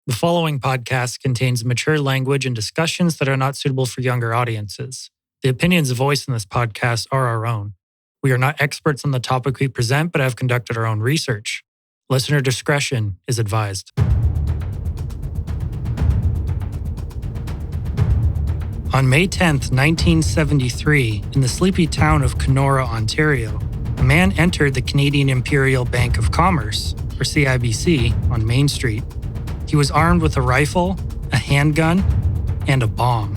The following podcast contains mature language and discussions that are not suitable for younger audiences. The opinions voiced in this podcast are our own. We are not experts on the topic we present, but have conducted our own research. Listener discretion is advised. On May 10th, 1973, in the sleepy town of Kenora, Ontario, a man entered the Canadian Imperial Bank of Commerce, or CIBC, on Main Street. He was armed with a rifle, a handgun, and a bomb.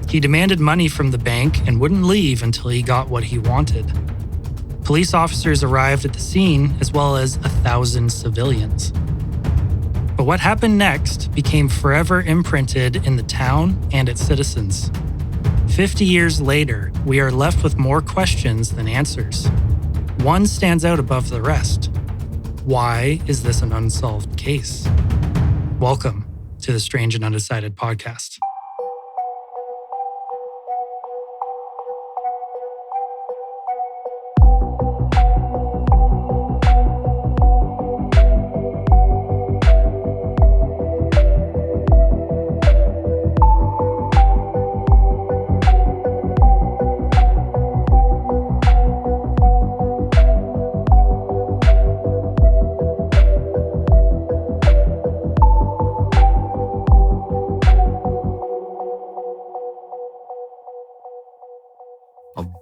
He demanded money from the bank and wouldn't leave until he got what he wanted. Police officers arrived at the scene, as well as 1,000 civilians. But what happened next became forever imprinted in the town and its citizens. 50 years later, we are left with more questions than answers. One stands out above the rest. Why is this an unsolved case? Welcome to the Strange and Undecided podcast.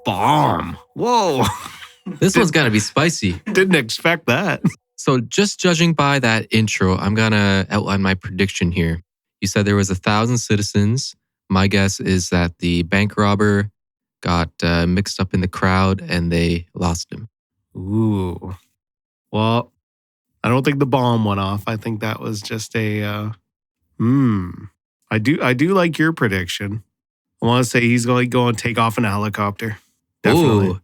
Bomb. Whoa. This one's got to be spicy. Didn't expect that. So just judging by that intro, I'm going to outline my prediction here. You said there was 1,000 citizens. My guess is that the bank robber got mixed up in the crowd and they lost him. Ooh. Well, I don't think the bomb went off. I think that was just a I do like your prediction. I want to say he's going to go and take off in a helicopter. Definitely. Ooh,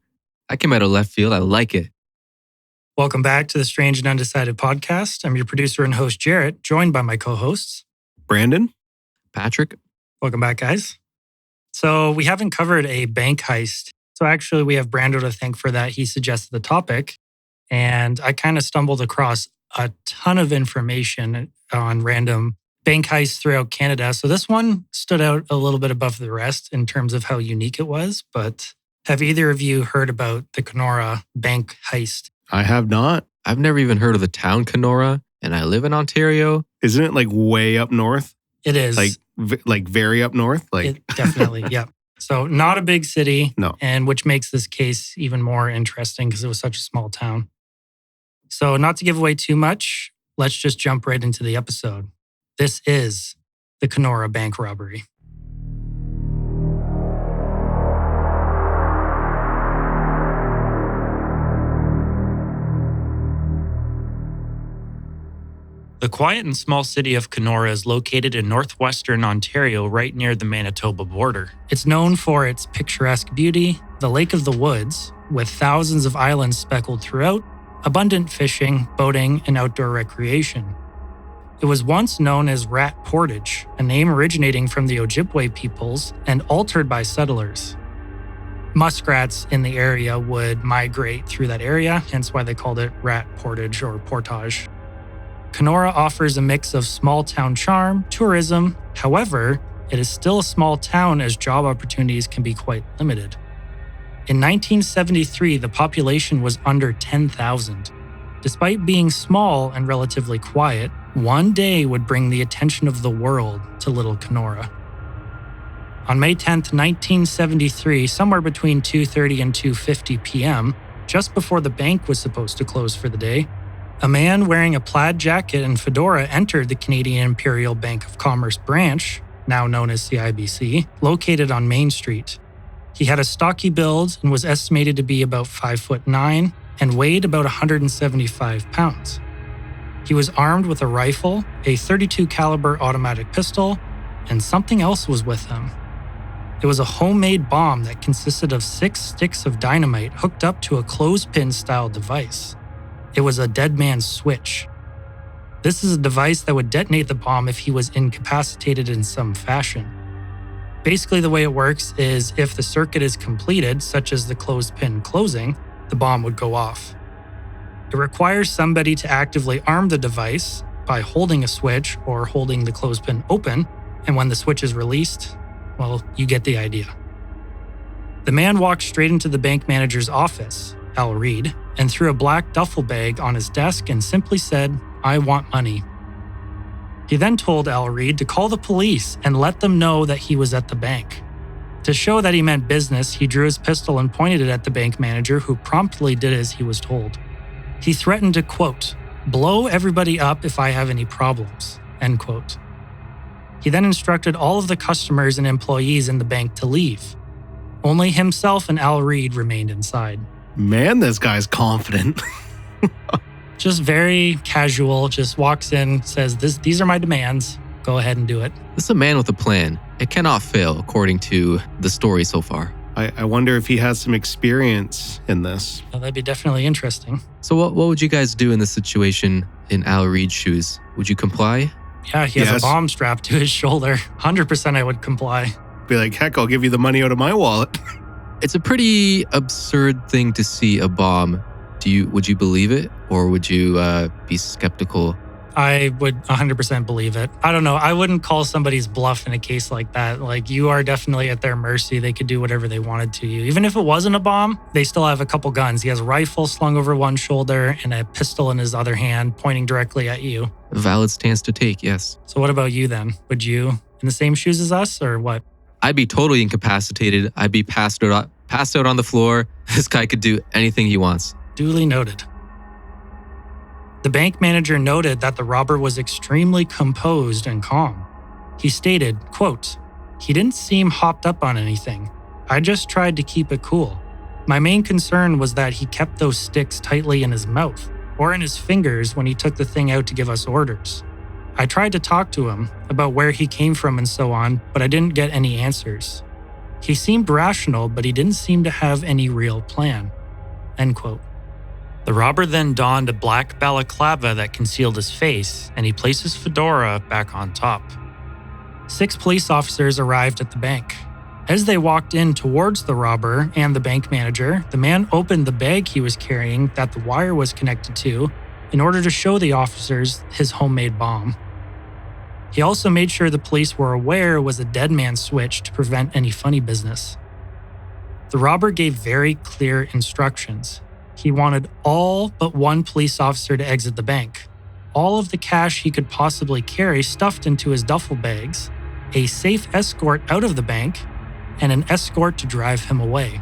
that came out of left field. I like it. Welcome back to the Strange and Undecided podcast. I'm your producer and host, Jarrett, joined by my co-hosts, Brandon. Patrick. Welcome back, guys. So we haven't covered a bank heist. So actually, we have Brando to thank for that. He suggested the topic. And I kind of stumbled across a ton of information on random bank heists throughout Canada. So this one stood out a little bit above the rest in terms of how unique it was. But have either of you heard about the Kenora bank heist? I have not. I've never even heard of the town Kenora, and I live in Ontario. Isn't it like way up north? It is. Like very up north? Definitely, yeah. So not a big city. No. And which makes this case even more interesting because it was such a small town. So not to give away too much, let's just jump right into the episode. This is the Kenora bank robbery. The quiet and small city of Kenora is located in northwestern Ontario, right near the Manitoba border. It's known for its picturesque beauty, the Lake of the Woods, with thousands of islands speckled throughout, abundant fishing, boating, and outdoor recreation. It was once known as Rat Portage, a name originating from the Ojibwe peoples and altered by settlers. Muskrats in the area would migrate through that area, hence why they called it Rat Portage or Portage. Kenora offers a mix of small town charm, tourism. However, it is still a small town as job opportunities can be quite limited. In 1973, the population was under 10,000. Despite being small and relatively quiet, one day would bring the attention of the world to little Kenora. On May 10th, 1973, somewhere between 2:30 and 2:50 p.m., just before the bank was supposed to close for the day, a man wearing a plaid jacket and fedora entered the Canadian Imperial Bank of Commerce branch, now known as CIBC, located on Main Street. He had a stocky build and was estimated to be about 5'9" and weighed about 175 pounds. He was armed with a rifle, a .32 caliber automatic pistol, and something else was with him. It was a homemade bomb that consisted of 6 sticks of dynamite hooked up to a clothespin-style device. It was a dead man's switch. This is a device that would detonate the bomb if he was incapacitated in some fashion. Basically, the way it works is if the circuit is completed, such as the clothespin closing, the bomb would go off. It requires somebody to actively arm the device, by holding a switch or holding the clothespin open, and when the switch is released, well, you get the idea. The man walked straight into the bank manager's office, Al Reed, and threw a black duffel bag on his desk and simply said, "I want money." He then told Al Reed to call the police and let them know that he was at the bank. To show that he meant business, he drew his pistol and pointed it at the bank manager, who promptly did as he was told. He threatened to, quote, "blow everybody up if I have any problems," end quote. He then instructed all of the customers and employees in the bank to leave. Only himself and Al Reed remained inside. Man, this guy's confident. Just very casual, just walks in, says, these are my demands. Go ahead and do it. This is a man with a plan. It cannot fail, according to the story so far. I wonder if he has some experience in this. Well, that'd be definitely interesting. So what would you guys do in this situation in Al Reed's shoes? Would you comply? Yeah, he has a bomb strapped to his shoulder. 100% I would comply. Be like, heck, I'll give you the money out of my wallet. It's a pretty absurd thing to see a bomb. Would you believe it, or would you be skeptical? I would 100% believe it. I don't know. I wouldn't call somebody's bluff in a case like that. Like, you are definitely at their mercy. They could do whatever they wanted to you. Even if it wasn't a bomb, they still have a couple guns. He has a rifle slung over one shoulder and a pistol in his other hand pointing directly at you. A valid stance to take, yes. So what about you then? Would you in the same shoes as us, or what? I'd be totally incapacitated. I'd be passed out on the floor. This guy could do anything he wants. Duly noted. The bank manager noted that the robber was extremely composed and calm. He stated, quote, "He didn't seem hopped up on anything. I just tried to keep it cool. My main concern was that he kept those sticks tightly in his mouth or in his fingers when he took the thing out to give us orders. I tried to talk to him about where he came from and so on, but I didn't get any answers. He seemed rational, but he didn't seem to have any real plan." End quote. The robber then donned a black balaclava that concealed his face, and he placed his fedora back on top. 6 police officers arrived at the bank. As they walked in towards the robber and the bank manager, the man opened the bag he was carrying that the wire was connected to in order to show the officers his homemade bomb. He also made sure the police were aware it was a dead man's switch to prevent any funny business. The robber gave very clear instructions. He wanted all but one police officer to exit the bank, all of the cash he could possibly carry stuffed into his duffel bags, a safe escort out of the bank, and an escort to drive him away.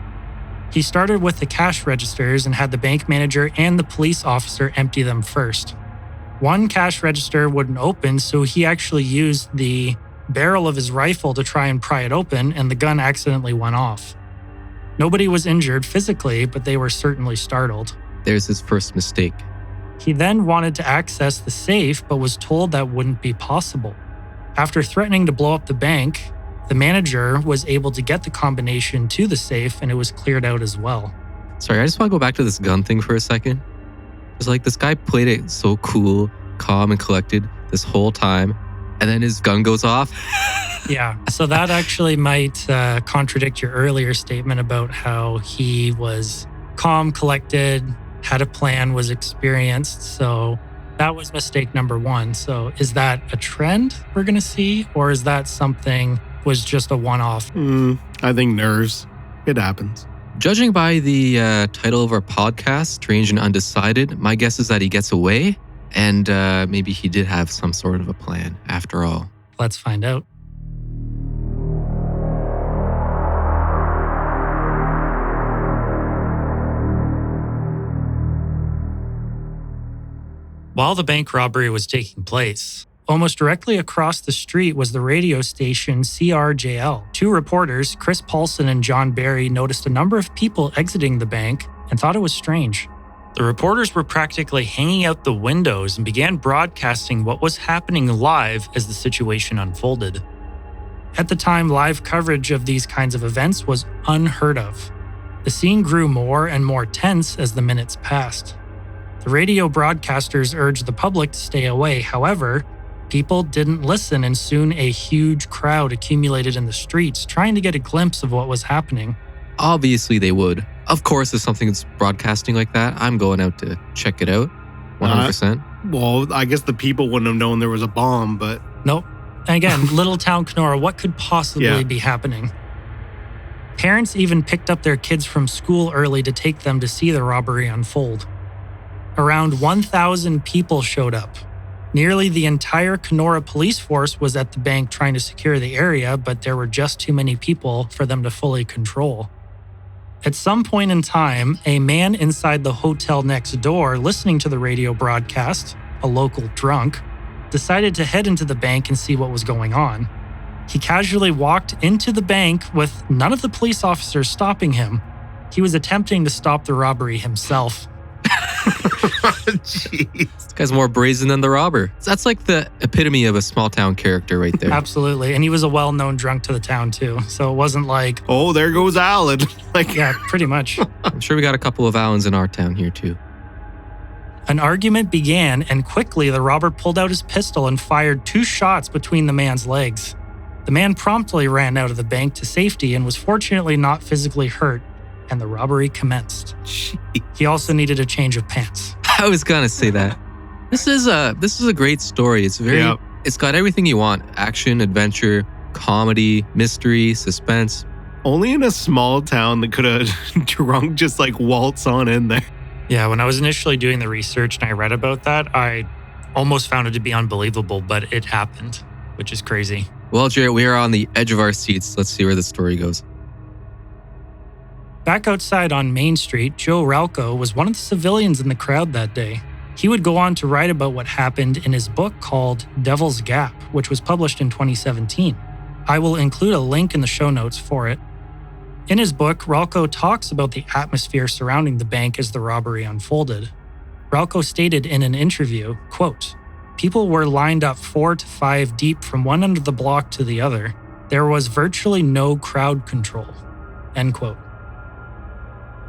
He started with the cash registers and had the bank manager and the police officer empty them first. One cash register wouldn't open, so he actually used the barrel of his rifle to try and pry it open, and the gun accidentally went off. Nobody was injured physically, but they were certainly startled. There's his first mistake. He then wanted to access the safe, but was told that wouldn't be possible. After threatening to blow up the bank, the manager was able to get the combination to the safe, and it was cleared out as well. Sorry, I just want to go back to this gun thing for a second. It's like this guy played it so cool, calm, and collected this whole time, and then his gun goes off. Yeah, so that actually might contradict your earlier statement about how he was calm, collected, had a plan, was experienced. So that was mistake number 1. So is that a trend we're going to see, or is that something was just a one-off? I think nerves. It happens. Judging by the title of our podcast, Strange and Undecided, my guess is that he gets away, and maybe he did have some sort of a plan after all. Let's find out. While the bank robbery was taking place, almost directly across the street was the radio station CRJL. 2 reporters, Chris Paulson and John Barry, noticed a number of people exiting the bank and thought it was strange. The reporters were practically hanging out the windows and began broadcasting what was happening live as the situation unfolded. At the time, live coverage of these kinds of events was unheard of. The scene grew more and more tense as the minutes passed. The radio broadcasters urged the public to stay away. However, people didn't listen, and soon a huge crowd accumulated in the streets trying to get a glimpse of what was happening. Obviously, they would. Of course, if something's broadcasting like that, I'm going out to check it out. 100%. Well, I guess the people wouldn't have known there was a bomb, but Nope. And again, little town Kenora, what could possibly Yeah. be happening? Parents even picked up their kids from school early to take them to see the robbery unfold. Around 1,000 people showed up. Nearly the entire Kenora police force was at the bank trying to secure the area, but there were just too many people for them to fully control. At some point in time, a man inside the hotel next door, listening to the radio broadcast, a local drunk, decided to head into the bank and see what was going on. He casually walked into the bank with none of the police officers stopping him. He was attempting to stop the robbery himself. jeez. This guy's more brazen than the robber. That's like the epitome of a small town character right there. Absolutely. And he was a well-known drunk to the town too. So it wasn't like, Oh, there goes Alan. Like, yeah, pretty much. I'm sure we got a couple of Allens in our town here too. An argument began, and quickly the robber pulled out his pistol and fired 2 shots between the man's legs. The man promptly ran out of the bank to safety and was fortunately not physically hurt, and the robbery commenced. jeez. He also needed a change of pants. I was gonna say that. This is a great story. It's very Yep. It's got everything you want. Action, adventure, comedy, mystery, suspense. Only in a small town that could have drunk just like waltz on in there. Yeah, when I was initially doing the research and I read about that, I almost found it to be unbelievable, but it happened, which is crazy. Well, Jarrett, we are on the edge of our seats. Let's see where the story goes. Back outside on Main Street, Joe Ralco was one of the civilians in the crowd that day. He would go on to write about what happened in his book called Devil's Gap, which was published in 2017. I will include a link in the show notes for it. In his book, Ralco talks about the atmosphere surrounding the bank as the robbery unfolded. Ralco stated in an interview, quote, "People were lined up 4 to 5 deep from one end of the block to the other. There was virtually no crowd control." End quote.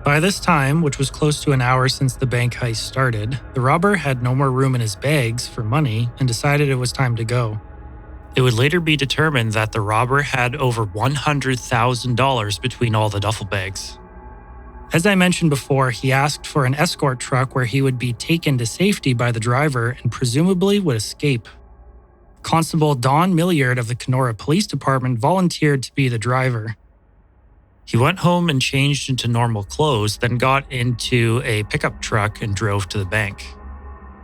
By this time, which was close to an hour since the bank heist started, the robber had no more room in his bags for money and decided it was time to go. It would later be determined that the robber had over $100,000 between all the duffel bags. As I mentioned before, he asked for an escort truck where he would be taken to safety by the driver and presumably would escape. Constable Don Milliard of the Kenora Police Department volunteered to be the driver. He went home and changed into normal clothes, then got into a pickup truck and drove to the bank.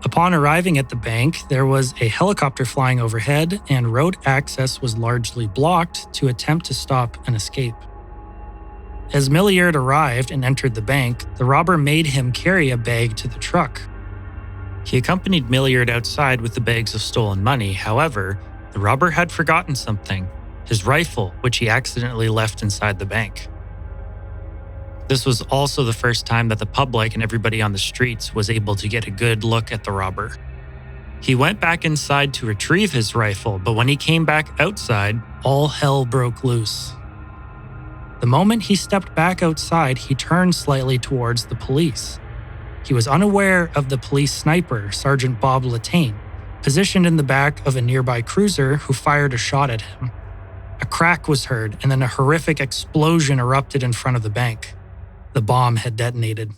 Upon arriving at the bank, there was a helicopter flying overhead and road access was largely blocked to attempt to stop an escape. As Milliard arrived and entered the bank, the robber made him carry a bag to the truck. He accompanied Milliard outside with the bags of stolen money. However, the robber had forgotten something, his rifle, which he accidentally left inside the bank. This was also the first time that the public and everybody on the streets was able to get a good look at the robber. He went back inside to retrieve his rifle, but when he came back outside, all hell broke loose. The moment he stepped back outside, he turned slightly towards the police. He was unaware of the police sniper, Sergeant Bob Latane, positioned in the back of a nearby cruiser who fired a shot at him. A crack was heard, and then a horrific explosion erupted in front of the bank. The bomb had detonated.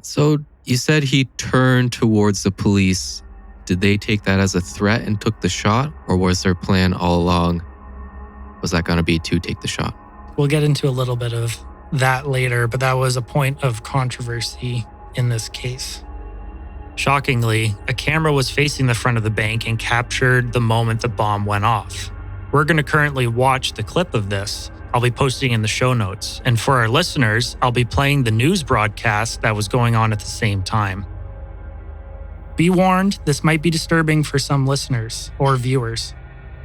So you said he turned towards the police. Did they take that as a threat and took the shot? Or was their plan all along, was that going to be to take the shot? We'll get into a little bit of that later, but that was a point of controversy in this case. Shockingly, a camera was facing the front of the bank and captured the moment the bomb went off. We're going to currently watch the clip of this. I'll be posting in the show notes. And for our listeners, I'll be playing the news broadcast that was going on at the same time. Be warned, this might be disturbing for some listeners or viewers.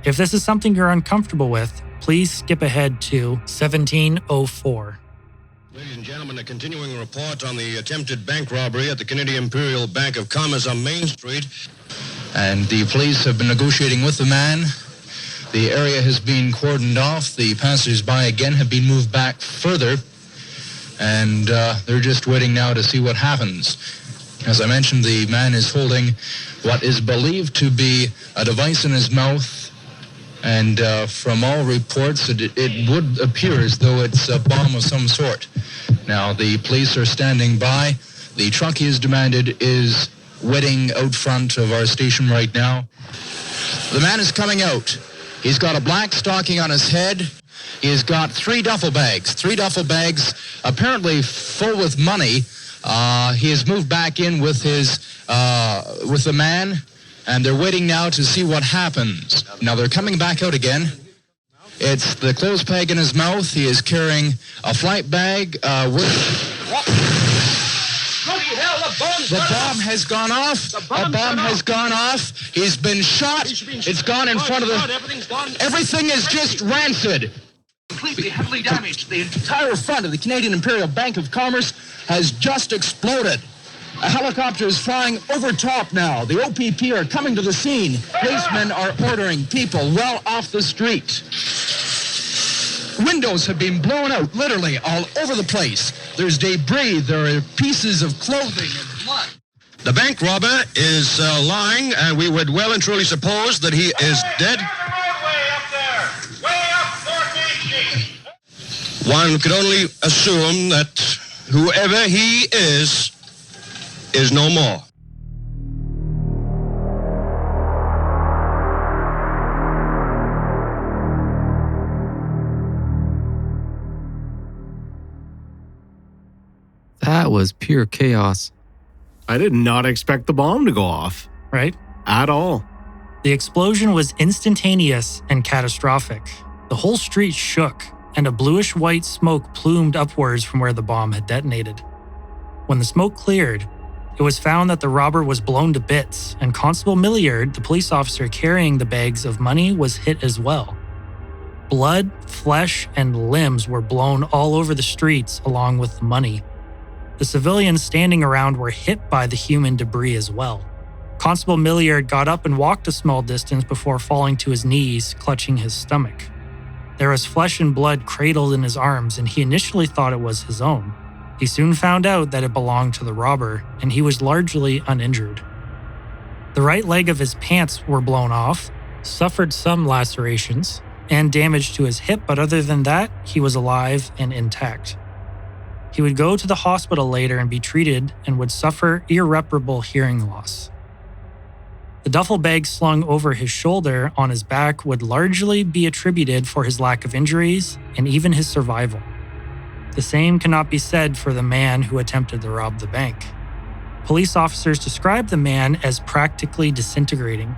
If this is something you're uncomfortable with, please skip ahead to 1704. Ladies and gentlemen, a continuing report on the attempted bank robbery at the Canadian Imperial Bank of Commerce on Main Street. And the police have been negotiating with the man. The area has been cordoned off. The passers-by again have been moved back further. And they're just waiting now to see what happens. As I mentioned, the man is holding what is believed to be a device in his mouth, and from all reports, it would appear as though it's a bomb of some sort. Now, the police are standing by. The truck he has demanded is waiting out front of our station right now. The man is coming out. He's got a black stocking on his head. He's got three duffel bags apparently full with money. He has moved back in with the man, and they're waiting now to see what happens. Now they're coming back out again. It's the clothes peg in his mouth. He is carrying a flight bag. The bomb has gone off. The bomb has gone off. He's been shot. It's gone in front of the... Everything is just rancid. Completely heavily damaged. The entire front of the Canadian Imperial Bank of Commerce has just exploded. A helicopter is flying over top now. The OPP are coming to the scene. Policemen are ordering people well off the street. Windows have been blown out, literally, all over the place. There's debris. There are pieces of clothing and blood. The bank robber is lying, and we would well and truly suppose that he is dead. One could only assume that whoever he is no more. That was pure chaos. I did not expect the bomb to go off Right? at all. The explosion was instantaneous and catastrophic. The whole street shook, and a bluish-white smoke plumed upwards from where the bomb had detonated. When the smoke cleared, it was found that the robber was blown to bits, and Constable Milliard, the police officer carrying the bags of money, was hit as well. Blood, flesh, and limbs were blown all over the streets along with the money. The civilians standing around were hit by the human debris as well. Constable Milliard got up and walked a small distance before falling to his knees, clutching his stomach. There was flesh and blood cradled in his arms, and he initially thought it was his own. He soon found out that it belonged to the robber, and he was largely uninjured. The right leg of his pants were blown off, suffered some lacerations, and damage to his hip, but other than that, he was alive and intact. He would go to the hospital later and be treated and would suffer irreparable hearing loss. The duffel bag slung over his shoulder on his back would largely be attributed for his lack of injuries and even his survival. The same cannot be said for the man who attempted to rob the bank. Police officers described the man as practically disintegrating.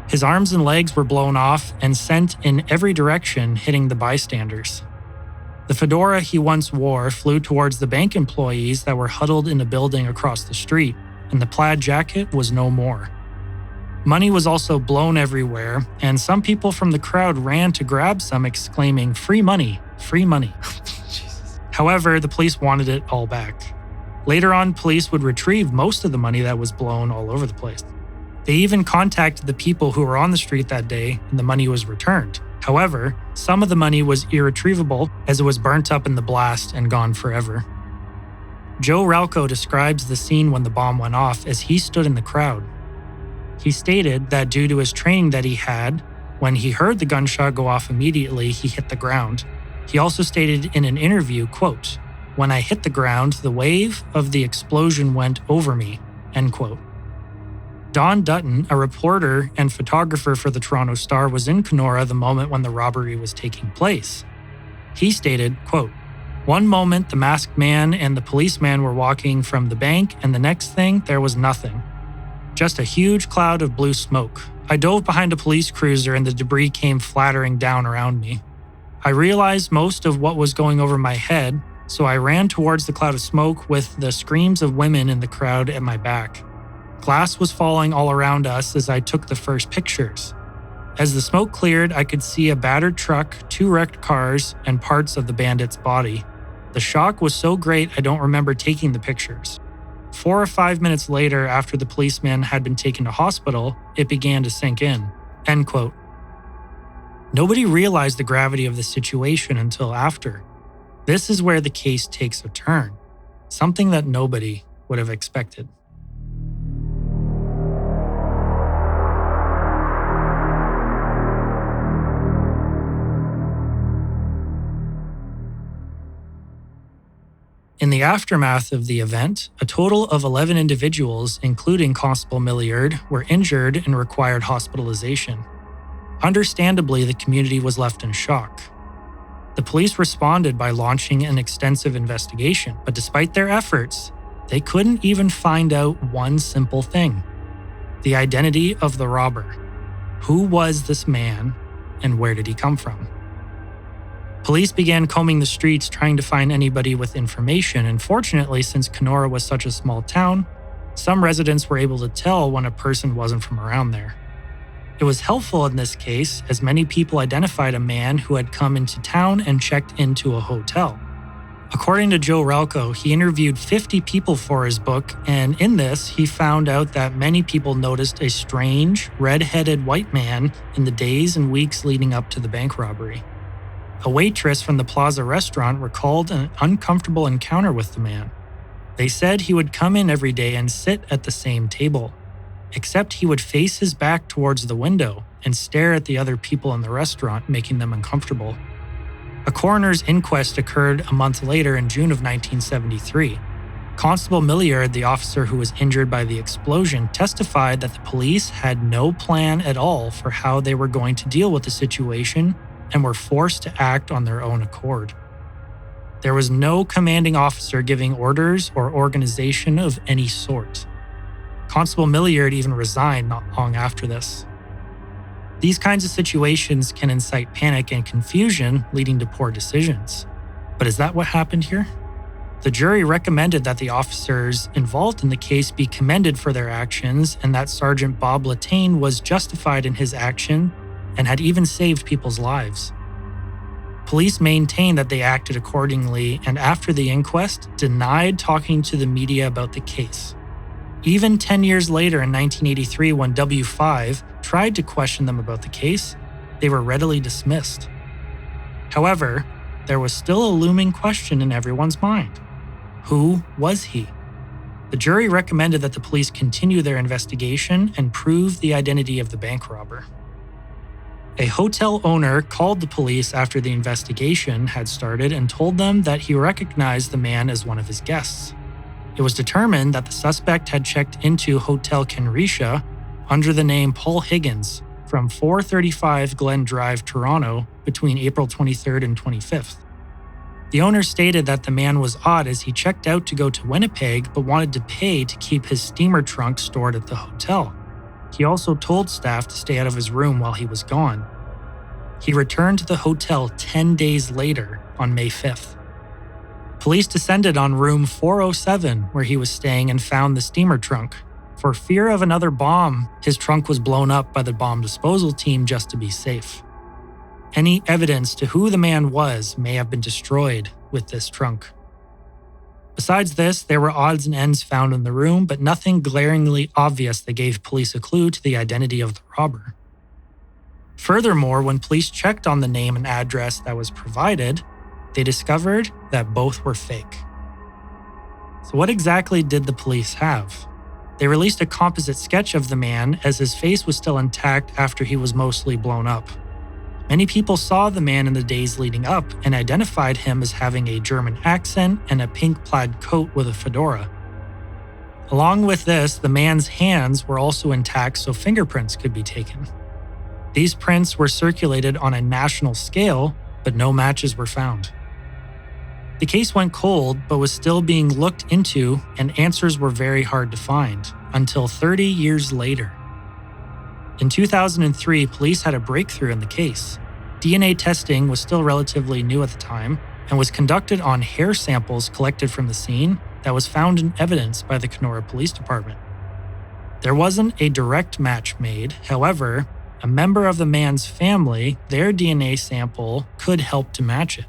His arms and legs were blown off and sent in every direction, hitting the bystanders. The fedora he once wore flew towards the bank employees that were huddled in a building across the street, and the plaid jacket was no more. Money was also blown everywhere, and some people from the crowd ran to grab some, exclaiming, "Free money, free money." However, the police wanted it all back. Later on, police would retrieve most of the money that was blown all over the place. They even contacted the people who were on the street that day, and the money was returned. However, some of the money was irretrievable as it was burnt up in the blast and gone forever. Joe Ralco describes the scene when the bomb went off as he stood in the crowd. He stated that due to his training that he had, when he heard the gunshot go off immediately, he hit the ground. He also stated in an interview, quote, "When I hit the ground, the wave of the explosion went over me," end quote. Don Dutton, a reporter and photographer for the Toronto Star, was in Kenora the moment when the robbery was taking place. He stated, quote, "One moment the masked man and the policeman were walking from the bank, and the next thing, there was nothing. Just a huge cloud of blue smoke. I dove behind a police cruiser and the debris came flattering down around me. I realized most of what was going over my head, so I ran towards the cloud of smoke with the screams of women in the crowd at my back. Glass was falling all around us as I took the first pictures. As the smoke cleared, I could see a battered truck, 2 wrecked cars, and parts of the bandit's body. The shock was so great I don't remember taking the pictures. 4 or 5 minutes later, after the policeman had been taken to hospital, it began to sink in," end quote. Nobody realized the gravity of the situation until after. This is where the case takes a turn, something that nobody would have expected. the aftermath of the event, a total of 11 individuals, including Constable Milliard, were injured and required hospitalization. Understandably, the community was left in shock. The police responded by launching an extensive investigation, but despite their efforts, they couldn't even find out one simple thing: the identity of the robber. Who was this man, and where did he come from? Police began combing the streets trying to find anybody with information, and fortunately, since Kenora was such a small town, some residents were able to tell when a person wasn't from around there. It was helpful in this case, as many people identified a man who had come into town and checked into a hotel. According to Joe Ralco, he interviewed 50 people for his book, and in this, he found out that many people noticed a strange, red-headed white man in the days and weeks leading up to the bank robbery. A waitress from the Plaza restaurant recalled an uncomfortable encounter with the man. They said he would come in every day and sit at the same table, except he would face his back towards the window and stare at the other people in the restaurant, making them uncomfortable. A coroner's inquest occurred a month later in June of 1973. Constable Milliard, the officer who was injured by the explosion, testified that the police had no plan at all for how they were going to deal with the situation and were forced to act on their own accord. There was no commanding officer giving orders or organization of any sort. Constable Milliard even resigned not long after this. These kinds of situations can incite panic and confusion, leading to poor decisions. But is that what happened here? The jury recommended that the officers involved in the case be commended for their actions, and that Sergeant Bob Latane was justified in his action and had even saved people's lives. Police maintained that they acted accordingly, and after the inquest, denied talking to the media about the case. Even 10 years later in 1983, when W5 tried to question them about the case, they were readily dismissed. However, there was still a looming question in everyone's mind. Who was he? The jury recommended that the police continue their investigation and prove the identity of the bank robber. A hotel owner called the police after the investigation had started and told them that he recognized the man as one of his guests. It was determined that the suspect had checked into Hotel Kenora under the name Paul Higgins from 435 Glen Drive, Toronto, between April 23rd and 25th. The owner stated that the man was odd as he checked out to go to Winnipeg but wanted to pay to keep his steamer trunk stored at the hotel. He also told staff to stay out of his room while he was gone. He returned to the hotel 10 days later on May 5th. Police descended on room 407 where he was staying and found the steamer trunk. For fear of another bomb, his trunk was blown up by the bomb disposal team just to be safe. Any evidence to who the man was may have been destroyed with this trunk. Besides this, there were odds and ends found in the room, but nothing glaringly obvious that gave police a clue to the identity of the robber. Furthermore, when police checked on the name and address that was provided, they discovered that both were fake. So what exactly did the police have? They released a composite sketch of the man as his face was still intact after he was mostly blown up. Many people saw the man in the days leading up and identified him as having a German accent and a pink plaid coat with a fedora. Along with this, the man's hands were also intact so fingerprints could be taken. These prints were circulated on a national scale, but no matches were found. The case went cold, but was still being looked into, and answers were very hard to find, until 30 years later. In 2003, police had a breakthrough in the case. DNA testing was still relatively new at the time, and was conducted on hair samples collected from the scene that was found in evidence by the Kenora Police Department. There wasn't a direct match made, however, a member of the man's family, their DNA sample could help to match it.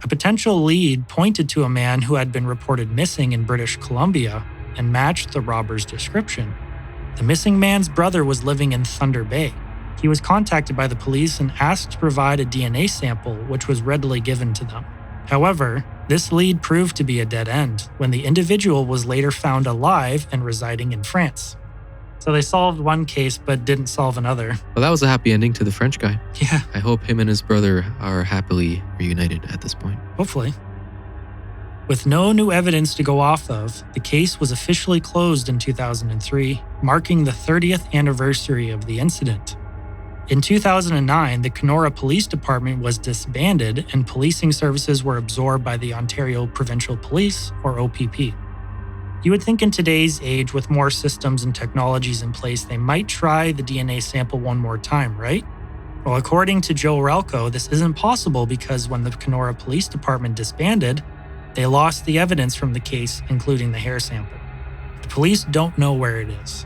A potential lead pointed to a man who had been reported missing in British Columbia and matched the robber's description. The missing man's brother was living in Thunder Bay. He was contacted by the police and asked to provide a DNA sample, which was readily given to them. However, this lead proved to be a dead end when the individual was later found alive and residing in France. So they solved one case but didn't solve another. Well, that was a happy ending to the French guy. Yeah, I hope him and his brother are happily reunited at this point. hopefully. With no new evidence to go off of, the case was officially closed in 2003, marking the 30th anniversary of the incident. In 2009, the Kenora Police Department was disbanded and policing services were absorbed by the Ontario Provincial Police, or OPP. You would think in today's age, with more systems and technologies in place, they might try the DNA sample one more time, right? Well, according to Joe Relko, this isn't possible because when the Kenora Police Department disbanded, they lost the evidence from the case, including the hair sample. The police don't know where it is.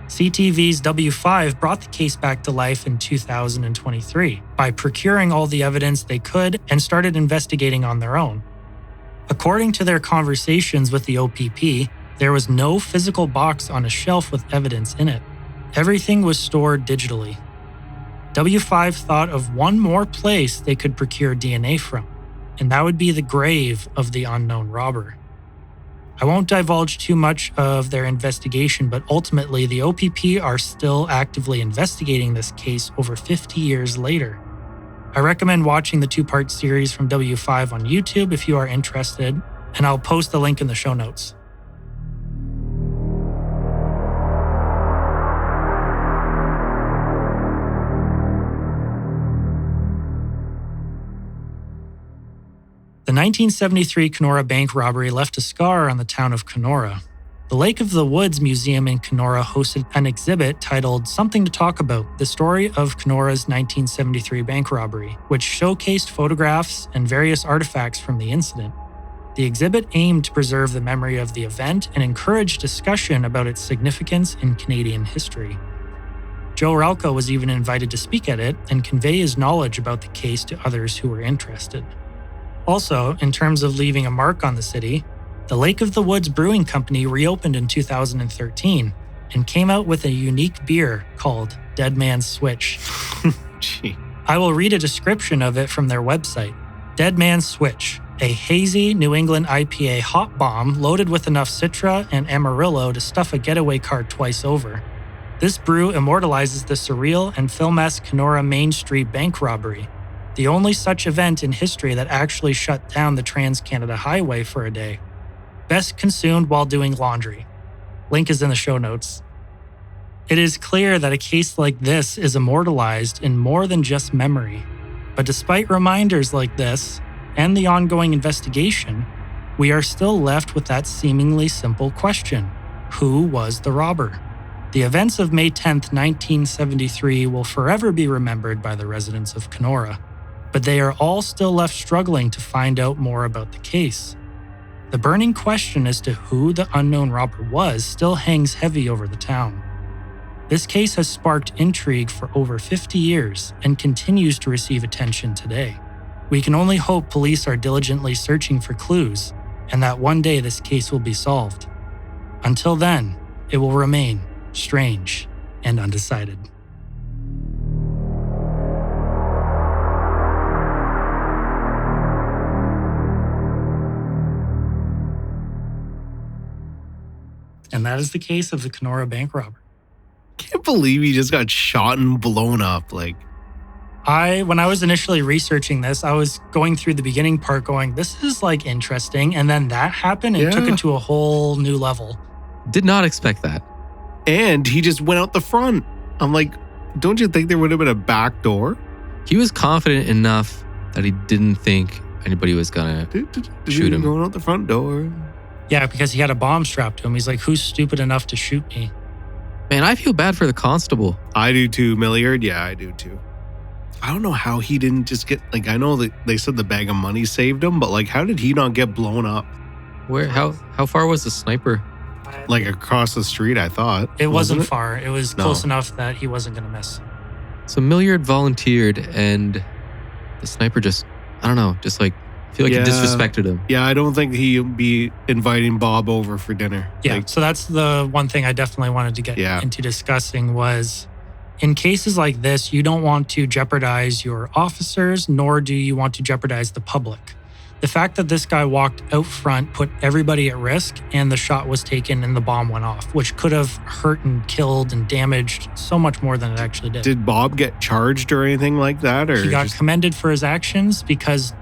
CTV's W5 brought the case back to life in 2023 by procuring all the evidence they could and started investigating on their own. According to their conversations with the OPP, there was no physical box on a shelf with evidence in it. Everything was stored digitally. W5 thought of one more place they could procure DNA from, and that would be the grave of the unknown robber. I won't divulge too much of their investigation, but ultimately the OPP are still actively investigating this case over 50 years later. I recommend watching the two-part series from W5 on YouTube if you are interested, and I'll post the link in the show notes. The 1973 Kenora bank robbery left a scar on the town of Kenora. The Lake of the Woods Museum in Kenora hosted an exhibit titled Something to Talk About, the story of Kenora's 1973 bank robbery, which showcased photographs and various artifacts from the incident. The exhibit aimed to preserve the memory of the event and encourage discussion about its significance in Canadian history. Joe Relko was even invited to speak at it and convey his knowledge about the case to others who were interested. Also, in terms of leaving a mark on the city, the Lake of the Woods Brewing Company reopened in 2013 and came out with a unique beer called Dead Man's Switch. Gee. I will read a description of it from their website. Dead Man's Switch, a hazy New England IPA hop bomb loaded with enough Citra and Amarillo to stuff a getaway car twice over. This brew immortalizes the surreal and filmesque Kenora Main Street bank robbery, the only such event in history that actually shut down the Trans-Canada Highway for a day. Best consumed while doing laundry. Link is in the show notes. It is clear that a case like this is immortalized in more than just memory. But despite reminders like this, and the ongoing investigation, we are still left with that seemingly simple question: who was the robber? The events of May 10th, 1973 will forever be remembered by the residents of Kenora, but they are all still left struggling to find out more about the case. The burning question as to who the unknown robber was still hangs heavy over the town. This case has sparked intrigue for over 50 years and continues to receive attention today. We can only hope police are diligently searching for clues and that one day this case will be solved. Until then, it will remain strange and undecided. And that is the case of the Kenora bank robber. Can't believe he just got shot and blown up. When I was initially researching this, I was going through the beginning part going, this is interesting. And then that happened and took it to a whole new level. Did not expect that. And he just went out the front. I'm like, don't you think there would have been a back door? He was confident enough that he didn't think anybody was going to shoot him. Going out the front door. Yeah, because he had a bomb strapped to him. He's like, who's stupid enough to shoot me? Man, I feel bad for the constable. I do too, Milliard. Yeah, I do too. I don't know how he didn't just get, I know that they said the bag of money saved him, but how did he not get blown up? Where? How far was the sniper? Across the street, I thought. It wasn't far. It was close enough that he wasn't going to miss. So Milliard volunteered and the sniper just, I don't know, I feel like he disrespected him. Yeah, I don't think he'd be inviting Bob over for dinner. Yeah, so that's the one thing I definitely wanted to get into discussing was, in cases like this, you don't want to jeopardize your officers, nor do you want to jeopardize the public. The fact that this guy walked out front put everybody at risk, and the shot was taken and the bomb went off, which could have hurt and killed and damaged so much more than it actually did. Did Bob get charged or anything like that? Or he got commended for his actions because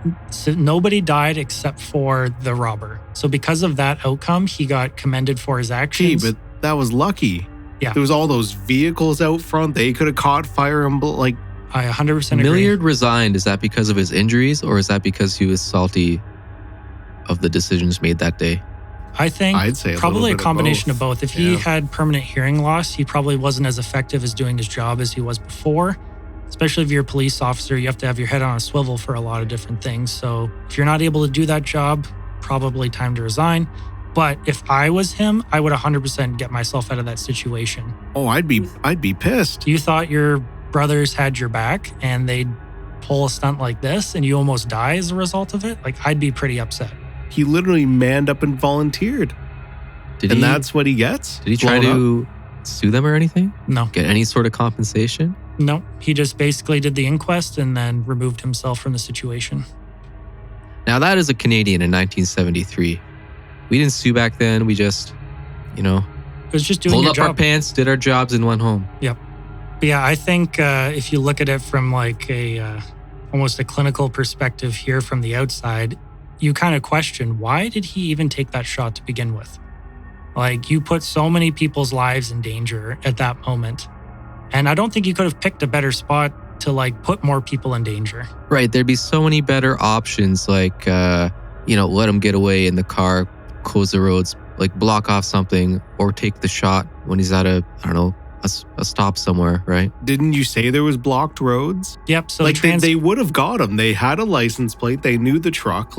nobody died except for the robber. So because of that outcome, he got commended for his actions. Gee, but that was lucky. Yeah. There was all those vehicles out front. They could have caught fire and like. I 100% agree. Milliard resigned. Is that because of his injuries or is that because he was salty of the decisions made that day? I think I'd say probably a combination of both. If he had permanent hearing loss, he probably wasn't as effective as doing his job as he was before. Especially if you're a police officer, you have to have your head on a swivel for a lot of different things. So if you're not able to do that job, probably time to resign. But if I was him, I would 100% get myself out of that situation. Oh, I'd be pissed. You thought your brothers had your back and they'd pull a stunt like this and you almost die as a result of it? Like, I'd be pretty upset. He literally manned up and volunteered. And that's what he gets? Did he try to sue them or anything? No. Get any sort of compensation? No. He just basically did the inquest and then removed himself from the situation. Now, that is a Canadian in 1973. We didn't sue back then. We just, it was just doing pulled your up job. our pants, did our jobs, and went home. Yep. But yeah, I think if you look at it from like almost a clinical perspective here from the outside, you kind of question, why did he even take that shot to begin with? Like, you put so many people's lives in danger at that moment. And I don't think you could have picked a better spot to like put more people in danger. Right. There'd be so many better options, like, let him get away in the car, close the roads, like block off something, or take the shot when he's at a stop somewhere, right? Didn't you say there was blocked roads? Yep. So like they would have got him. They had a license plate. They knew the truck.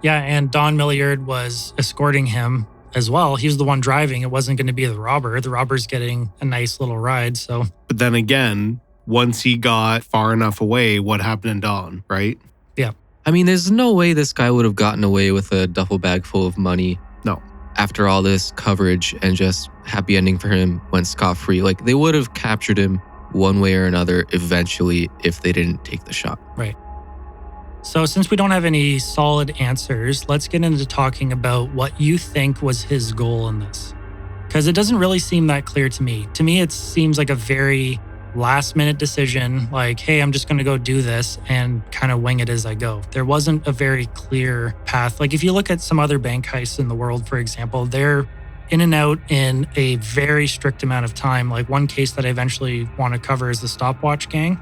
Yeah, and Don Milliard was escorting him as well. He was the one driving. It wasn't going to be the robber. The robber's getting a nice little ride. So, but then again, once he got far enough away, what happened to Don, right? Yeah. I mean, there's no way this guy would have gotten away with a duffel bag full of money. No. After all this coverage, and just happy ending for him, went scot-free. Like, they would have captured him one way or another eventually if they didn't take the shot. Right. So since we don't have any solid answers, let's get into talking about what you think was his goal in this. Because it doesn't really seem that clear to me. To me, it seems like a very last-minute decision, like, hey, I'm just going to go do this and kind of wing it as I go. There wasn't a very clear path. Like, if you look at some other bank heists in the world, for example, they're in and out in a very strict amount of time. Like, one case that I eventually want to cover is the Stopwatch Gang,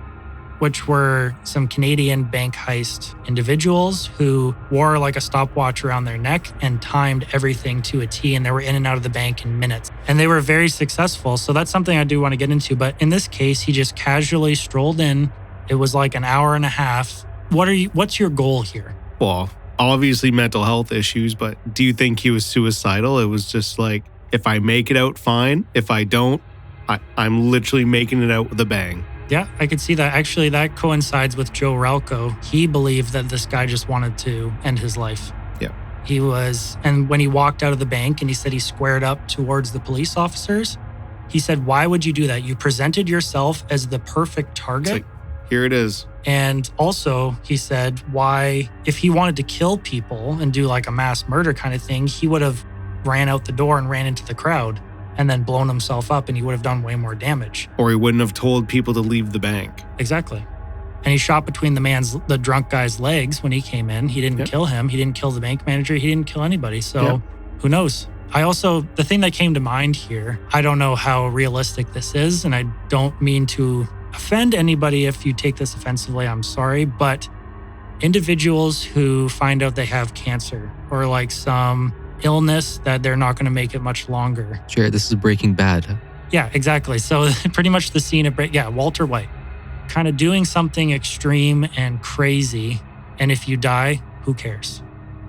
which were some Canadian bank heist individuals who wore like a stopwatch around their neck and timed everything to a T, and they were in and out of the bank in minutes. And they were very successful. So that's something I do want to get into. But in this case, he just casually strolled in. It was like an hour and a half. What's your goal here? Well, obviously mental health issues, but do you think he was suicidal? It was just like, if I make it out, fine. If I don't, I'm literally making it out with a bang. Yeah, I could see that. Actually, that coincides with Joe Ralco. He believed that this guy just wanted to end his life. Yeah. And when he walked out of the bank and he said he squared up towards the police officers, he said, why would you do that? You presented yourself as the perfect target. It's like, here it is. And also, he said, why, if he wanted to kill people and do like a mass murder kind of thing, he would have ran out the door and ran into the crowd and then blown himself up, and he would have done way more damage. Or he wouldn't have told people to leave the bank. Exactly. And he shot between the drunk guy's legs when he came in. He didn't kill him. He didn't kill the bank manager. He didn't kill anybody. So who knows? The thing that came to mind here, I don't know how realistic this is, and I don't mean to offend anybody if you take this offensively. I'm sorry. But individuals who find out they have cancer or like some illness that they're not going to make it much longer. Jared, this is Breaking Bad. Huh? Yeah, exactly. So pretty much the scene of Walter White, kind of doing something extreme and crazy. And if you die, who cares?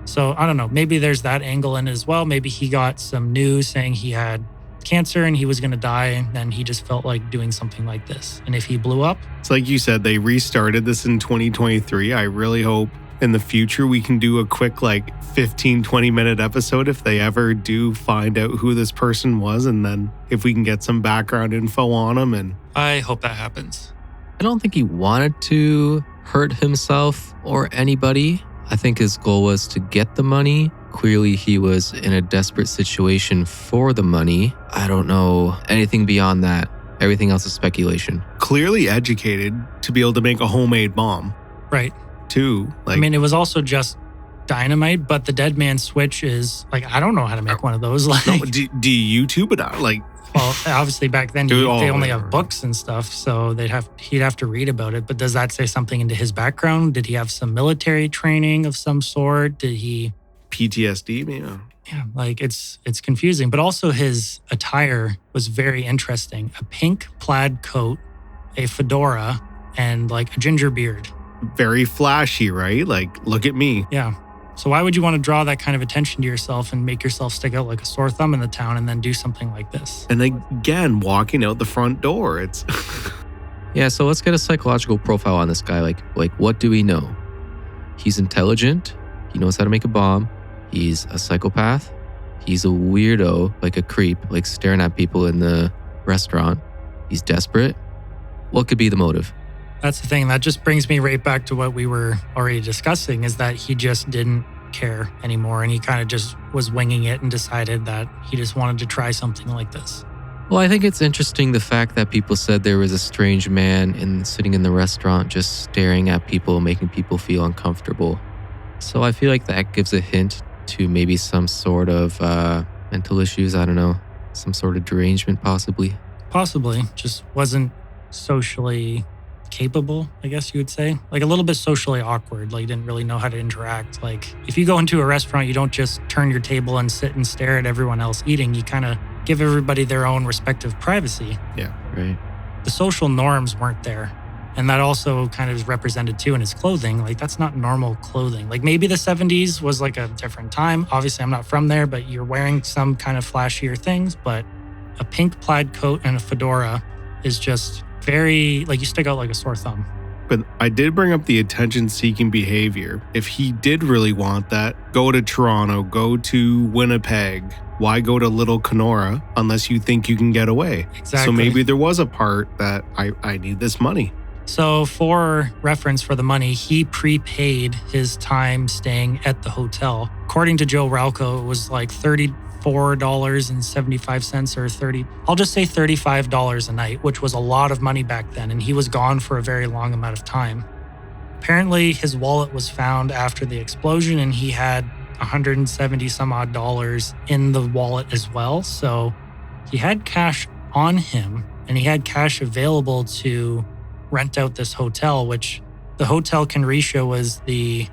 So I don't know. Maybe there's that angle in it as well. Maybe he got some news saying he had cancer and he was going to die. And then he just felt like doing something like this. And if he blew up. It's like you said, they restarted this in 2023. I really hope in the future we can do a quick 15-20 minute episode if they ever do find out who this person was, and then if we can get some background info on him. And I hope that happens. I don't think he wanted to hurt himself or anybody. I think his goal was to get the money. Clearly, he was in a desperate situation for the money. I don't know anything beyond that. Everything else is speculation. Clearly educated to be able to make a homemade bomb, Right. too. Like, I mean, it was also just dynamite, but the dead man switch is like, I don't know how to make one of those. Like, no, do you YouTube it out? Like, well, obviously back then Do it all they only there. have books and stuff, so he'd have to read about it. But does that say something into his background? Did he have some military training of some sort? Did he? PTSD, Yeah, like it's confusing. But also his attire was very interesting: a pink plaid coat, a fedora, and like a ginger beard. very flashy, right? Like, look at me. Yeah. So why would you want to draw that kind of attention to yourself and make yourself stick out like a sore thumb in the town and then do something like this? And again, walking out the front door, it's Yeah, so let's get a psychological profile on this guy. Like what do we know? He's intelligent. He knows how to make a bomb. He's a psychopath. He's a weirdo, like a creep, like staring at people in the restaurant. He's desperate. What could be the motive? That's the thing. That just brings me right back to what we were already discussing, is that he just didn't care anymore. And he kind of just was winging it and decided that he just wanted to try something like this. Well, I think it's interesting the fact that people said there was a strange man sitting in the restaurant just staring at people, making people feel uncomfortable. So I feel like that gives a hint to maybe some sort of mental issues. I don't know, some sort of derangement possibly. Possibly just wasn't socially capable, I guess you would say. Like a little bit socially awkward, like didn't really know how to interact. Like if you go into a restaurant, you don't just turn your table and sit and stare at everyone else eating. You kind of give everybody their own respective privacy. yeah. Right. The social norms weren't there. And that also kind of is represented too in his clothing. Like that's not normal clothing. Like maybe the 70s was like a different time. Obviously I'm not from there, but you're wearing some kind of flashier things. But a pink plaid coat and a fedora is just very, like you stick out like a sore thumb. But I did bring up the attention-seeking behavior. If he did really want that, go to Toronto, go to Winnipeg. Why go to Little Kenora unless you think you can get away? Exactly. So maybe there was a part that I need this money. So for reference for the money, he prepaid his time staying at the hotel. According to Joe Ralco, it was like $34.75 or I'll just say $35 a night, which was a lot of money back then. And he was gone for a very long amount of time. Apparently his wallet was found after the explosion and he had 170 some odd dollars in the wallet as well. So he had cash on him and he had cash available to rent out this hotel, which the Hotel Kenora was the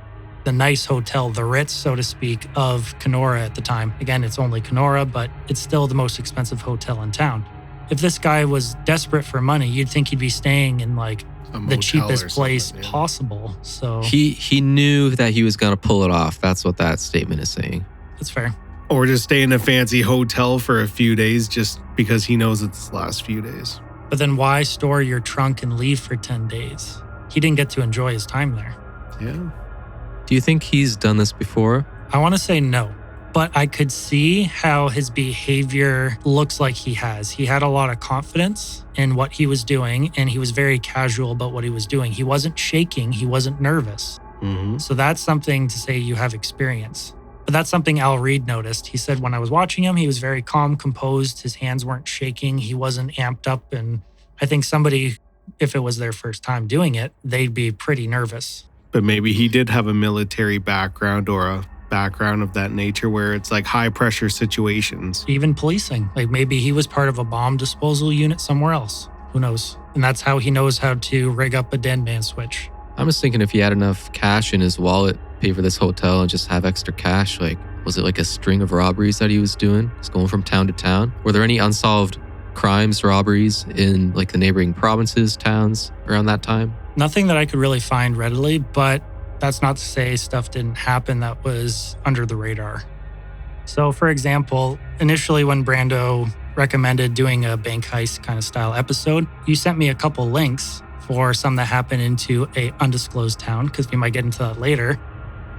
nice hotel, the Ritz, so to speak, of Kenora at the time. Again, it's only Kenora, but it's still the most expensive hotel in town. If this guy was desperate for money, you'd think he'd be staying in like A the motel cheapest or place something, yeah. possible. So He knew that he was going to pull it off. That's what that statement is saying. that's fair. Or just stay in a fancy hotel for a few days just because he knows it's the last few days. But then why store your trunk and leave for 10 days? He didn't get to enjoy his time there. Yeah. Do you think he's done this before? I want to say no, but I could see how his behavior looks like he has. He had a lot of confidence in what he was doing, and he was very casual about what he was doing. He wasn't shaking. He wasn't nervous. Mm-hmm. So that's something to say you have experience. But that's something Al Reed noticed. He said when I was watching him, he was very calm, composed. His hands weren't shaking. He wasn't amped up. And I think somebody, if it was their first time doing it, they'd be pretty nervous. But maybe he did have a military background or a background of that nature where it's like high pressure situations. Even policing. Like maybe he was part of a bomb disposal unit somewhere else. Who knows? And that's how he knows how to rig up a dead man switch. I'm just thinking if he had enough cash in his wallet, pay for this hotel and just have extra cash, like, was it like a string of robberies that he was doing? Just going from town to town? Were there any unsolved crimes, robberies in like the neighboring provinces, towns around that time? Nothing that I could really find readily, but that's not to say stuff didn't happen that was under the radar. So for example, initially when Brando recommended doing a bank heist kind of style episode, you sent me a couple links for some that happened into a undisclosed town, because we might get into that later.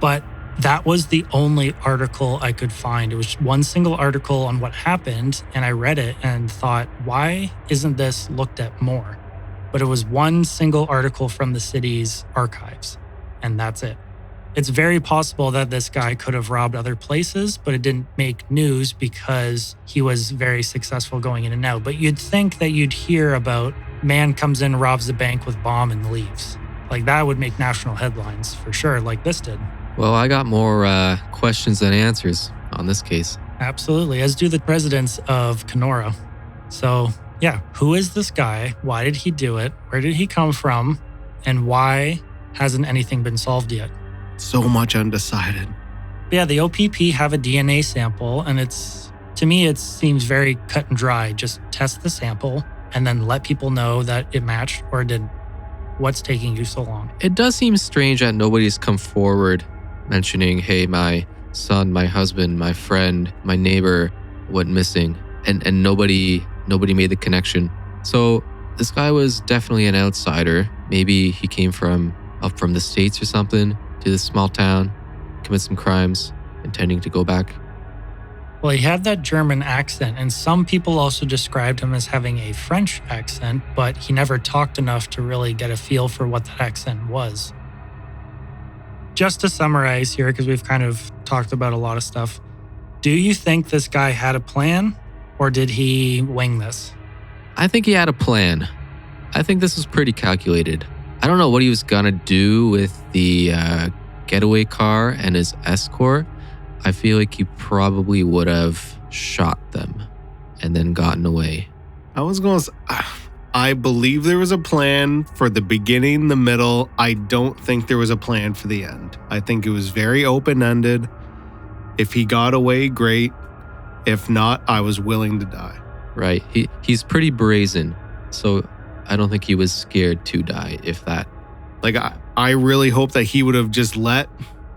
But that was the only article I could find. It was one single article on what happened, and I read it and thought, why isn't this looked at more? But it was one single article from the city's archives, and that's it. It's very possible that this guy could have robbed other places, but it didn't make news because he was very successful going in and out. But you'd think that you'd hear about man comes in, robs the bank with bomb and leaves. Like that would make national headlines for sure, like this did. Well, I got more questions than answers on this case. Absolutely, as do the residents of Kenora. So yeah, who is this guy? Why did he do it? Where did he come from? And why hasn't anything been solved yet? So much undecided. Yeah, the OPP have a DNA sample, and to me, it seems very cut and dry. Just test the sample and then let people know that it matched or it didn't. What's taking you so long? It does seem strange that nobody's come forward mentioning, hey, my son, my husband, my friend, my neighbor went missing, and nobody made the connection. So this guy was definitely an outsider. Maybe he came up from the States or something to this small town, commit some crimes, intending to go back. Well, he had that German accent, and some people also described him as having a French accent, but he never talked enough to really get a feel for what that accent was. Just to summarize here, because we've kind of talked about a lot of stuff, do you think this guy had a plan, or did he wing this? I think he had a plan. I think this was pretty calculated. I don't know what he was gonna do with the getaway car and his escort. I feel like he probably would have shot them and then gotten away. I believe there was a plan for the beginning, the middle. I don't think there was a plan for the end. I think it was very open-ended. If he got away, great. If not, I was willing to die. Right. He's pretty brazen. So I don't think he was scared to die, if that. Like, I really hope that he would have just let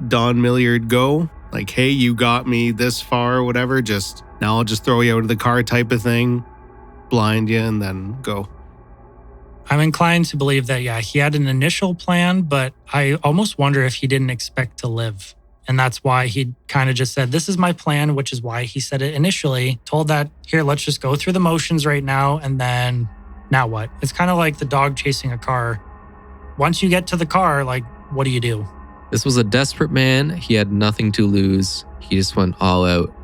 Don Milliard go. Like, hey, you got me this far or whatever. Now I'll just throw you out of the car type of thing, blind you, and then go. I'm inclined to believe that, yeah, he had an initial plan, but I almost wonder if he didn't expect to live. And that's why he kind of just said, this is my plan, which is why he said it initially, told that, here, let's just go through the motions right now. And then now what? It's kind of like the dog chasing a car. Once you get to the car, like, what do you do? This was a desperate man. He had nothing to lose. He just went all out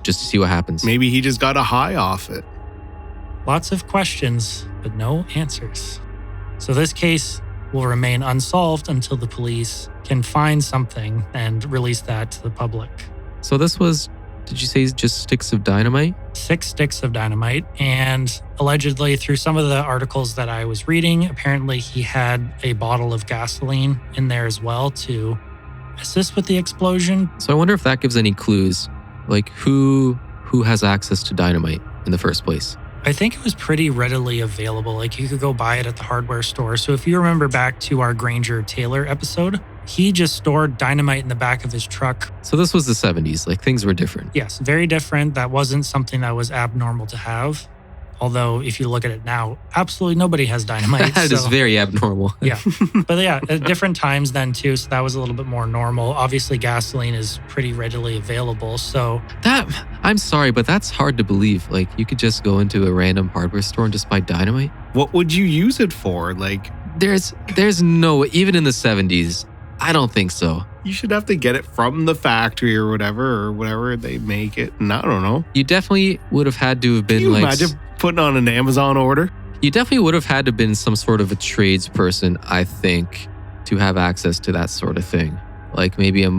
just to see what happens. Maybe he just got a high off it. Lots of questions, but no answers. So this case will remain unsolved until the police can find something and release that to the public. So this was, did you say just sticks of dynamite? 6 sticks of dynamite. And allegedly, through some of the articles that I was reading, apparently he had a bottle of gasoline in there as well to assist with the explosion. So I wonder if that gives any clues, like who has access to dynamite in the first place? I think it was pretty readily available. Like you could go buy it at the hardware store. So if you remember back to our Granger Taylor episode, he just stored dynamite in the back of his truck. So this was the 70s, like things were different. Yes, very different. That wasn't something that was abnormal to have. Although if you look at it now, absolutely nobody has dynamite. That is very abnormal. Yeah. But yeah, at different times then too. So that was a little bit more normal. Obviously gasoline is pretty readily available. So I'm sorry, but that's hard to believe. Like you could just go into a random hardware store and just buy dynamite. What would you use it for? Like there's no, even in the 70s, I don't think so. You should have to get it from the factory or whatever they make it. And I don't know. You definitely would have had to have been Can you imagine putting on an Amazon order? You definitely would have had to have been some sort of a tradesperson, I think, to have access to that sort of thing. Like maybe a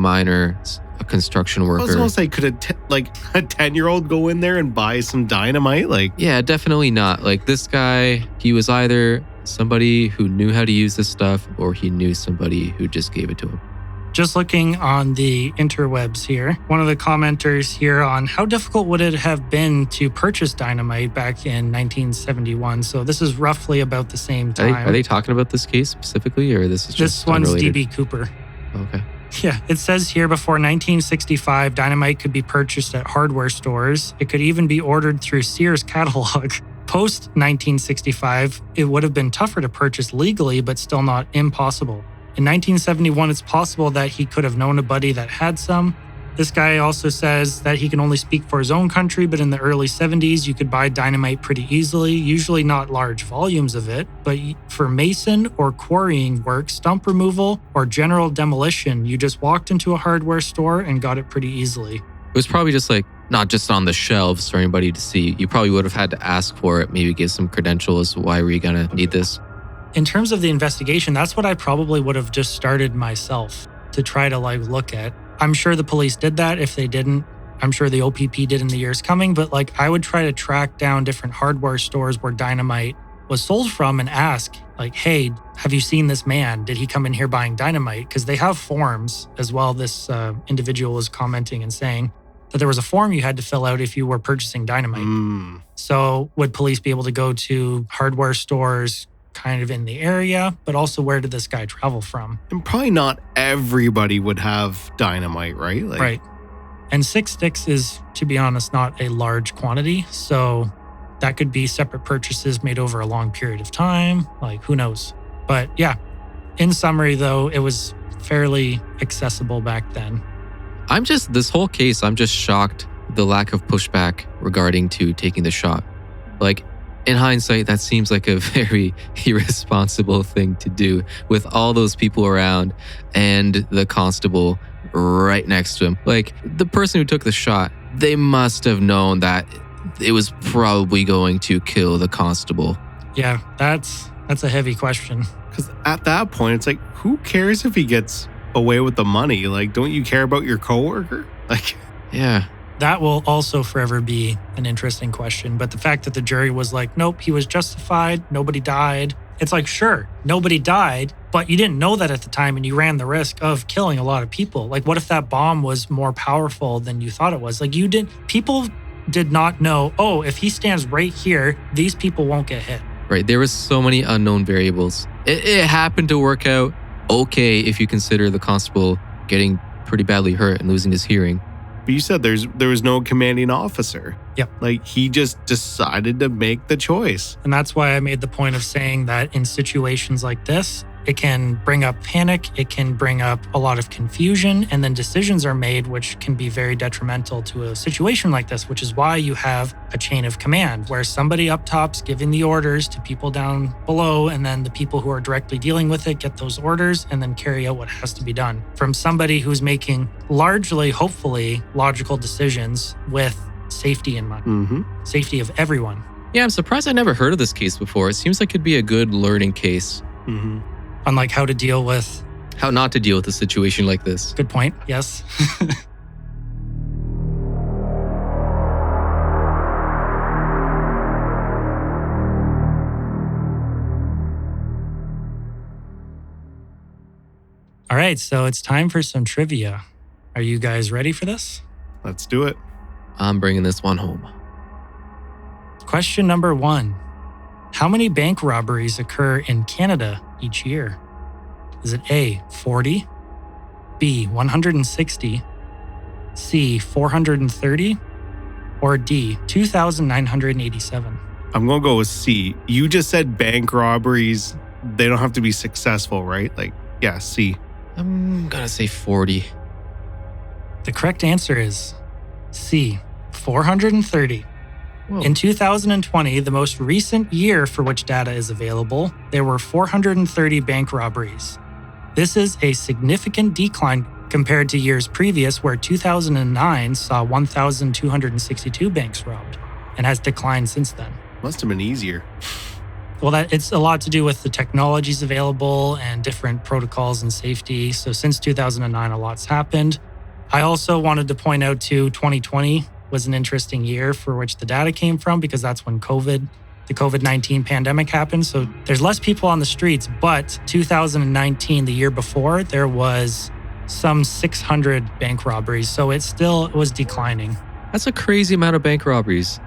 construction worker. I was going to say, could a 10-year-old go in there and buy some dynamite? Like, yeah, definitely not. Like this guy, he was either somebody who knew how to use this stuff or he knew somebody who just gave it to him. Just looking on the interwebs here, one of the commenters here on how difficult would it have been to purchase dynamite back in 1971. So this is roughly about the same time. Are they talking about this case specifically, or this is just this one's unrelated? DB Cooper. Okay. Yeah, it says here before 1965, dynamite could be purchased at hardware stores. It could even be ordered through Sears catalog. Post 1965, it would have been tougher to purchase legally, but still not impossible. In 1971, it's possible that he could have known a buddy that had some, This guy also says that he can only speak for his own country, but in the early 70s, you could buy dynamite pretty easily, usually not large volumes of it, but for mason or quarrying work, stump removal, or general demolition, you just walked into a hardware store and got it pretty easily. It was probably just like, not just on the shelves for anybody to see. You probably would have had to ask for it, maybe give some credentials. Why were you going to need this? In terms of the investigation, that's what I probably would have just started myself to try to look at. I'm sure the police did that. If they didn't, I'm sure the OPP did in the years coming. But I would try to track down different hardware stores where dynamite was sold from and ask, hey, have you seen this man? Did he come in here buying dynamite? Because they have forms as well. This individual was commenting and saying that there was a form you had to fill out if you were purchasing dynamite. So would police be able to go to hardware stores kind of in the area, but also where did this guy travel from? And probably not everybody would have dynamite, right? Right. And 6 sticks is, to be honest, not a large quantity. So that could be separate purchases made over a long period of time. Who knows? But yeah, in summary, though, it was fairly accessible back then. This whole case, I'm just shocked the lack of pushback regarding to taking the shot. In hindsight, that seems like a very irresponsible thing to do with all those people around and the constable right next to him. The person who took the shot, they must have known that it was probably going to kill the constable. Yeah, that's a heavy question. Because at that point, it's who cares if he gets away with the money? Don't you care about your coworker? Yeah. That will also forever be an interesting question. But the fact that the jury was nope, he was justified, nobody died. It's sure, nobody died, but you didn't know that at the time and you ran the risk of killing a lot of people. What if that bomb was more powerful than you thought it was? People did not know, if he stands right here, these people won't get hit. Right. There was so many unknown variables. It happened to work out okay if you consider the constable getting pretty badly hurt and losing his hearing. But you said there was no commanding officer. Yep. He just decided to make the choice. And that's why I made the point of saying that in situations like this, it can bring up panic, it can bring up a lot of confusion, and then decisions are made which can be very detrimental to a situation like this, which is why you have a chain of command where somebody up top's giving the orders to people down below, and then the people who are directly dealing with it get those orders and then carry out what has to be done from somebody who's making largely, hopefully, logical decisions with safety in mind, safety of everyone. Yeah, I'm surprised I never heard of this case before. It seems like it'd be a good learning case. On how to deal with... How not to deal with a situation like this. Good point, yes. All right, so it's time for some trivia. Are you guys ready for this? Let's do it. I'm bringing this one home. Question number 1. How many bank robberies occur in Canada each year? Is it A, 40, B, 160, C, 430, or D, 2,987? I'm going to go with C. You just said bank robberies, they don't have to be successful, right? Yeah, C. I'm going to say 40. The correct answer is C, 430. Whoa. In 2020, the most recent year for which data is available, there were 430 bank robberies. This is a significant decline compared to years previous, where 2009 saw 1,262 banks robbed and has declined since then. Must have been easier. Well, it's a lot to do with the technologies available and different protocols and safety. So since 2009, a lot's happened. I also wanted to point out too, 2020 was an interesting year for which the data came from, because that's when the COVID-19 pandemic happened. So there's less people on the streets, but 2019, the year before, there was some 600 bank robberies. So it was declining. That's a crazy amount of bank robberies.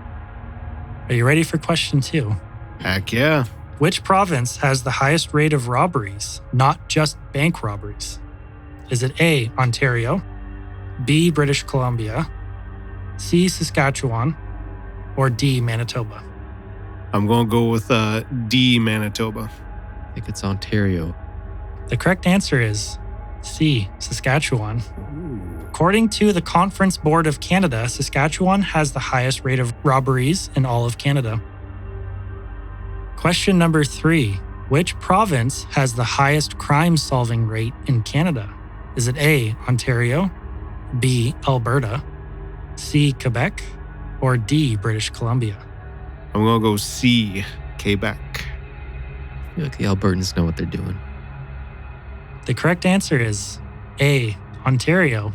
Are you ready for question 2? Heck yeah. Which province has the highest rate of robberies, not just bank robberies? Is it A, Ontario, B, British Columbia, C, Saskatchewan, or D, Manitoba? I'm going to go with D, Manitoba. I think it's Ontario. The correct answer is C, Saskatchewan. According to the Conference Board of Canada, Saskatchewan has the highest rate of robberies in all of Canada. Question number 3. Which province has the highest crime-solving rate in Canada? Is it A, Ontario, B, Alberta, C, Quebec, or D, British Columbia? I'm going to go C, Quebec. I feel like the Albertans know what they're doing. The correct answer is A, Ontario.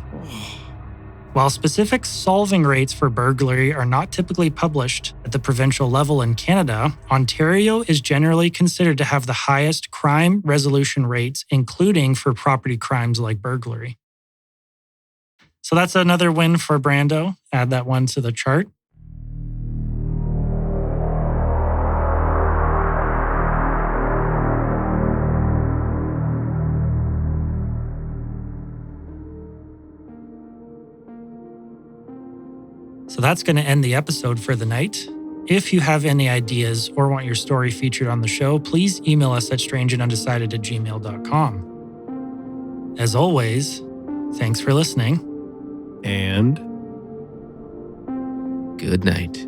While specific solving rates for burglary are not typically published at the provincial level in Canada, Ontario is generally considered to have the highest crime resolution rates, including for property crimes like burglary. So that's another win for Brando. Add that one to the chart. So that's going to end the episode for the night. If you have any ideas or want your story featured on the show, please email us at strangeandundecided@gmail.com. As always, thanks for listening. And Good night.